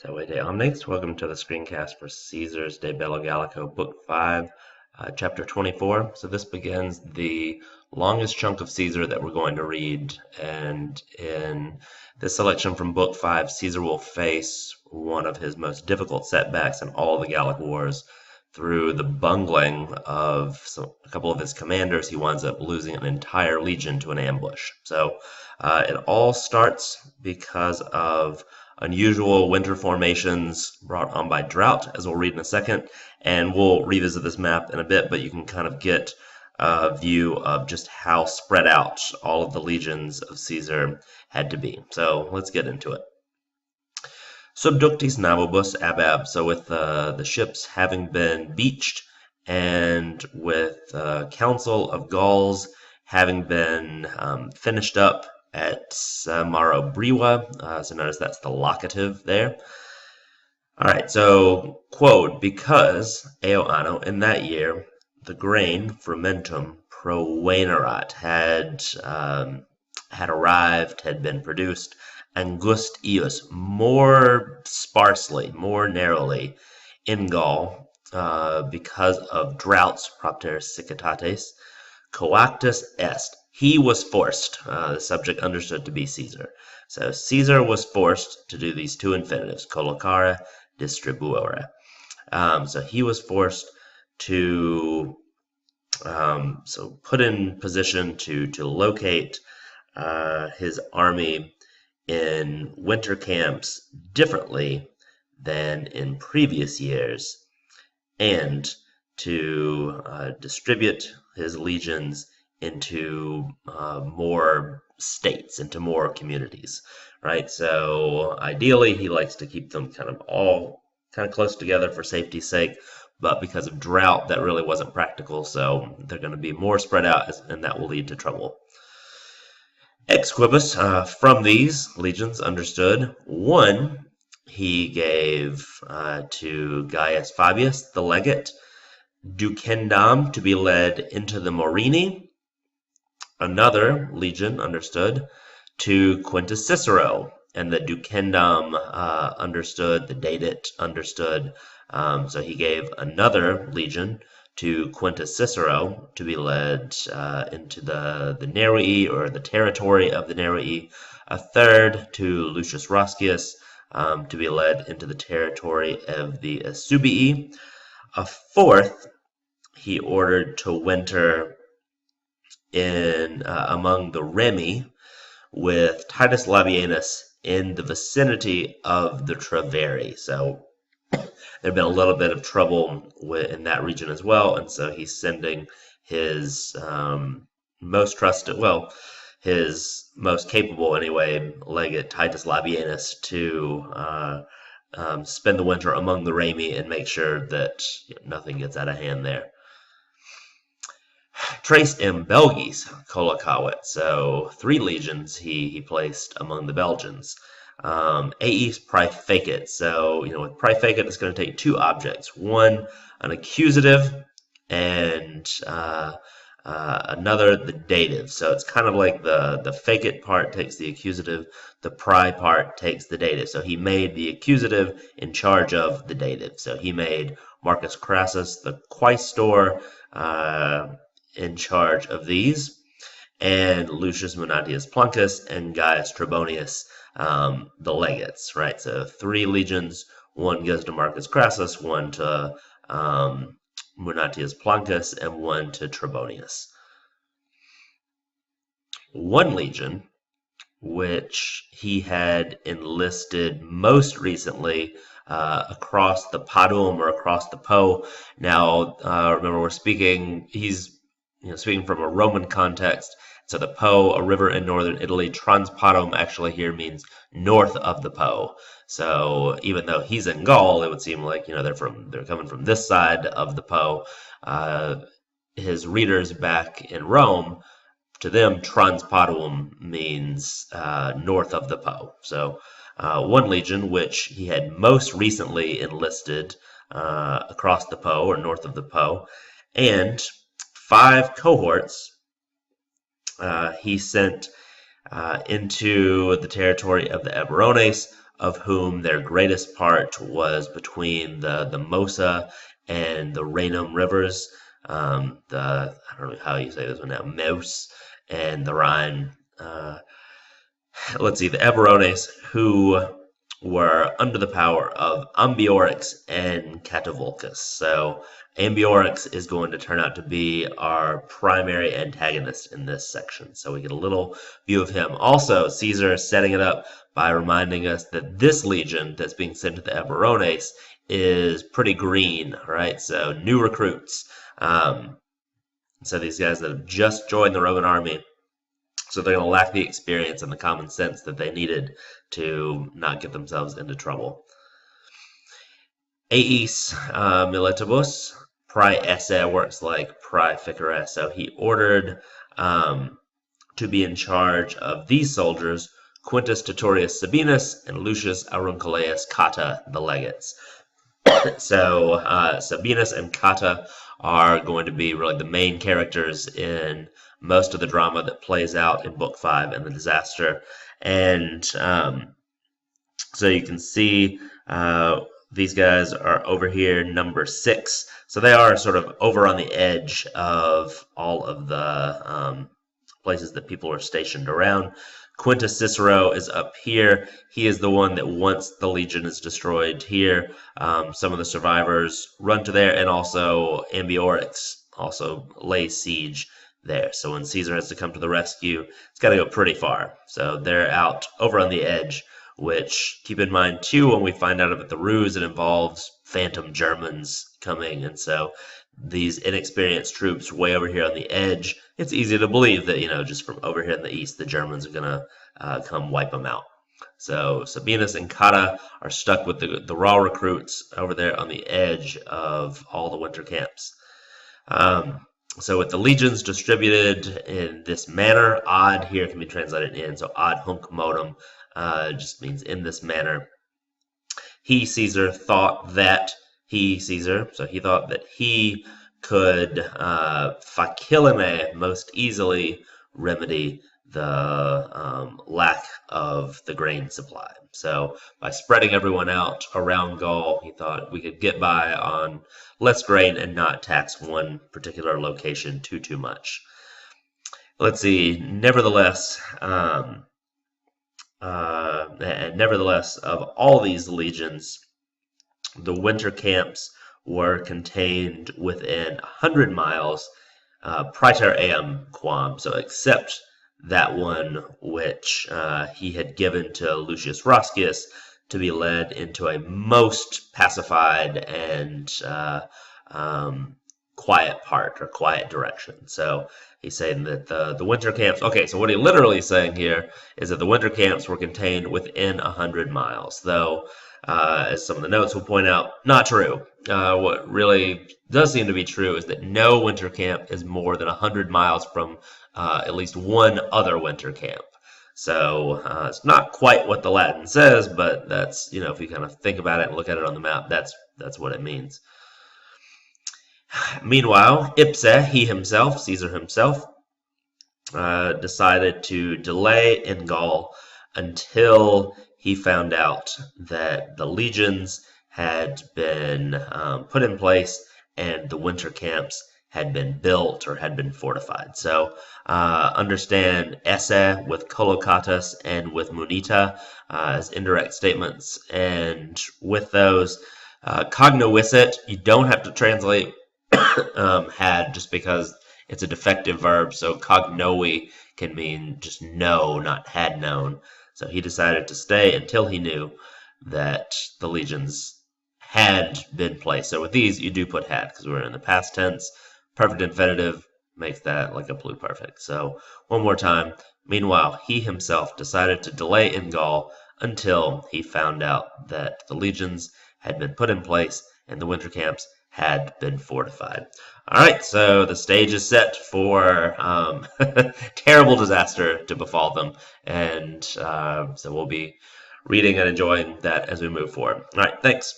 Salve Omnes, welcome to the screencast for Caesar's De Bello Gallico, Book 5, Chapter 24. So this begins the longest chunk of Caesar that we're going to read, and in this selection from Book 5, Caesar will face one of his most difficult setbacks in all of the Gallic Wars. Through the bungling of a couple of his commanders, he winds up losing an entire legion to an ambush. So it all starts because of unusual winter formations brought on by drought, as we'll read in a second. And we'll revisit this map in a bit, but you can kind of get a view of just how spread out all of the legions of Caesar had to be. So let's get into it. Subductis navibus abab, so with the ships having been beached and with the Council of Gauls having been finished up at Marobriva, so notice that's the locative there. All right, so quote, because eo anno, in that year, the grain frumentum provenerat had arrived, had been produced, angust ius, more sparsely, more narrowly, in Gaul, because of droughts, propter siccitates, coactus est. He was forced, the subject understood to be Caesar. So Caesar was forced to do these two infinitives, collocare, distribuere. So he was forced to put in position to locate his army in winter camps differently than in previous years, and to distribute his legions into more states, into more communities, right? So ideally, he likes to keep them kind of all kind of close together for safety's sake, but because of drought, that really wasn't practical, so they're going to be more spread out, and that will lead to trouble. Ex quibus, from these legions, understood. One he gave to Gaius Fabius, the legate, ducendam, to be led into the Morini. Another legion, understood, to Quintus Cicero, and the ducendam understood, the datit understood. So he gave another legion to Quintus Cicero to be led into the Nervii, or the territory of the Nervii. A third to Lucius Roscius to be led into the territory of the Subii. A fourth he ordered to winter in among the Remi with Titus Labienus in the vicinity of the Treveri. So there'd been a little bit of trouble in that region as well, and so he's sending his most trusted, well, his most capable anyway, legate Titus Labienus to spend the winter among the Remi and make sure that nothing gets out of hand there. Trace in Belgis collocavit, so 3 legions he placed among the Belgians. Ais praefecit, so with praefecit it's going to take 2 objects, one an accusative and another the dative. So it's kind of like the facit part takes the accusative, the prae part takes the dative. So he made the accusative in charge of the dative. So he made Marcus Crassus, the quaestor, in charge of these, and Lucius Munatius Plancus and Gaius Trebonius, the legates, right? So 3 legions, one goes to Marcus Crassus, one to Munatius Plancus, and one to Trebonius. 1 legion, which he had enlisted most recently across the Padum, or across the Po. Now, remember, he's speaking from a Roman context. So the Po, a river in northern Italy, Transpadum actually here means north of the Po. So even though he's in Gaul, it would seem like they're coming from this side of the Po. His readers back in Rome, to them, Transpadum means north of the Po. So 1 legion, which he had most recently enlisted across the Po, or north of the Po, and 5 cohorts he sent into the territory of the Eburones, of whom their greatest part was between the Mosa and the Rhenum rivers. I don't know how you say this one now, Meuse and the Rhine. Let's see, the Eburones, who were under the power of Ambiorix and Catuvolcus. So Ambiorix is going to turn out to be our primary antagonist in this section. So we get a little view of him. Also, Caesar setting it up by reminding us that this legion that's being sent to the Eburones is pretty green, right? So new recruits. So these guys that have just joined the Roman army, so they're going to lack the experience and the common sense that they needed to not get themselves into trouble. Eis militibus, prae esse works like prae ficere. So he ordered to be in charge of these soldiers Quintus Titurius Sabinus and Lucius Aurunculeius Cotta, the legates. So Sabinus and Cotta are going to be really the main characters in most of the drama that plays out in Book 5 and the disaster. And so you can see these guys are over here, number 6. So they are sort of over on the edge of all of the places that people are stationed around. Quintus Cicero is up here. He is the one that once the legion is destroyed here, some of the survivors run to there, and also Ambiorix also lays siege there. So when Caesar has to come to the rescue, it's got to go pretty far. So they're out over on the edge, which keep in mind too, when we find out about the ruse, it involves phantom Germans coming. And so these inexperienced troops way over here on the edge, it's easy to believe that, just from over here in the east, the Germans are going to come wipe them out. So Sabinus and Cotta are stuck with the raw recruits over there on the edge of all the winter camps. So with the legions distributed in this manner, ad here can be translated in, so ad hunc modum just means in this manner. Caesar thought that he could facilime most easily remedy the lack of the grain supply. So by spreading everyone out around Gaul, he thought we could get by on less grain and not tax one particular location too much. Let's see. Nevertheless, of all these legions, the winter camps were contained within 100 miles, praeter eam quam, so except that one which he had given to Lucius Roscius to be led into a most pacified and quiet part or quiet direction. So he's saying that the winter camps, okay, so what he literally is saying here is that the winter camps were contained within 100 miles, though as some of the notes will point out, not true. What really does seem to be true is that no winter camp is more than 100 miles from at least one other winter camp. So it's not quite what the Latin says, but that's, if you kind of think about it and look at it on the map, that's what it means. Meanwhile, Ipse, he himself, Caesar himself, decided to delay in Gaul until he found out that the legions had been put in place and the winter camps had been built or had been fortified. So understand esse with Colocatus and with Munita as indirect statements. And with those, cognoviscit, you don't have to translate had just because it's a defective verb. So cognovi can mean just know, not had known. So he decided to stay until he knew that the legions had been placed. So with these, you do put had because we're in the past tense. Perfect infinitive makes that like a pluperfect. So one more time. Meanwhile, he himself decided to delay in Gaul until he found out that the legions had been put in place and the winter camps had been fortified. All right, so the stage is set for terrible disaster to befall them, and so we'll be reading and enjoying that as we move forward. All right, thanks.